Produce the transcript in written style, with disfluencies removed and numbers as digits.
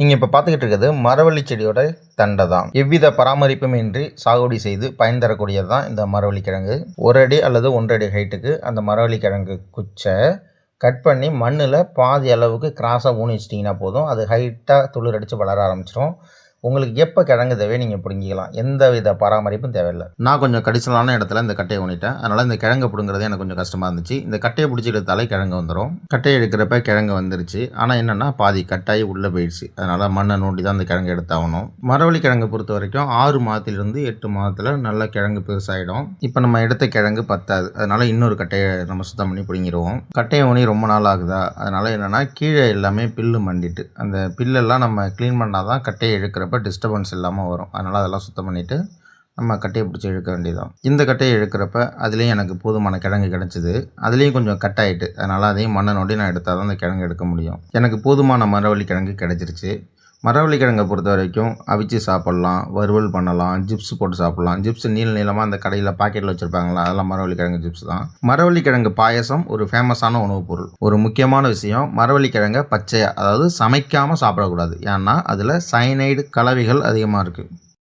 நீங்கள் இப்போ பார்த்துக்கிட்டு இருக்கிறது மரவள்ளி செடியோட தண்டை தான். எவ்வித பராமரிப்பும் இன்றி சாகுபடி செய்து பயன் தரக்கூடியது தான் இந்த மரவள்ளி கிழங்கு. 1 அடி அல்லது 1 அடி ஹைட்டுக்கு அந்த மரவள்ளி கிழங்கு குச்சை கட் பண்ணி மண்ணில் பாதி அளவுக்கு கிராஸாக ஊனி வச்சிட்டிங்கன்னா போதும். அது ஹைட்டாக துளிர் அடித்து வளர ஆரம்பிச்சிடும். உங்களுக்கு எப்போ கிழங்கு தேவையோ நீங்கள் பிடுங்கிக்கலாம். எந்த வித பராமரிப்பும் தேவையில்லை. நான் கொஞ்சம் கடிசலான இடத்துல இந்த கட்டையை ஊனிட்டேன். அதனால் இந்த கிழங்கு பிடுங்கிறது எனக்கு கொஞ்சம் கஷ்டமாக இருந்துச்சு. இந்த கட்டையை பிடிச்சி எடுத்தாலே கிழங்கு வந்துடும். கட்டையை எடுக்கிறப்ப கிழங்கு வந்துருச்சு. ஆனால் என்னென்னா பாதி கட்டாயி உள்ளே போயிடுச்சு. அதனால் மண்ணை நோண்டி தான் அந்த கிழங்கு எடுத்தாகணும். மரவள்ளி கிழங்கு பொறுத்த வரைக்கும் 6 மாதத்திலிருந்து 8 மாதத்தில் நல்ல கிழங்கு பெருசாகிடும். இப்போ நம்ம எடுத்த கிழங்கு பத்தாது. அதனால் இன்னொரு கட்டையை நம்ம சுத்தம் பண்ணி பிடுங்கிடுவோம். கட்டையை ஊனி ரொம்ப நாள் ஆகுதா, அதனால் என்னென்னா கீழே எல்லாமே பில்லு மண்டிட்டு அந்த பில்லெல்லாம் நம்ம க்ளீன் பண்ணால் தான் கட்டையை எடுக்கிற டிஸ்டர்பன்ஸ் இல்லாமல் வரும். அதனால் அதெல்லாம் சுத்தம் பண்ணிவிட்டு நம்ம கட்டையை பிடிச்சி இழுக்க வேண்டியதான். இந்த கட்டையை இழுக்கிறப்ப அதுலேயும் எனக்கு போதுமான கிழங்கு கிடச்சிது. அதுலேயும் கொஞ்சம் கட் ஆகிட்டு, அதனால் அதையும் மண்ணை நோண்டி நான் எடுத்தால் தான் அந்த கிழங்கு எடுக்க முடியும். எனக்கு போதுமான மரவள்ளி கிழங்கு கிடச்சிருச்சு. மரவள்ளி கிழங்கை பொறுத்த வரைக்கும் அவிச்சு சாப்பிட்லாம், வறுவல் பண்ணலாம், ஜிப்ஸ் போட்டு சாப்பிட்லாம். ஜிப்ஸ் நீளமாக அந்த கடையில் பாக்கெட்டில் வச்சுருப்பாங்களா, அதெல்லாம் மரவள்ளி கிழங்கு ஜிப்ஸ் தான். மரவள்ளி கிழங்கு பாயசம் ஒரு ஃபேமஸான உணவுப் பொருள். ஒரு முக்கியமான விஷயம், மரவள்ளி கிழங்கை பச்சையாக, அதாவது சமைக்காமல் சாப்பிடக்கூடாது. ஏன்னா அதில் சயனைடு கலவைகள் அதிகமாக இருக்குது.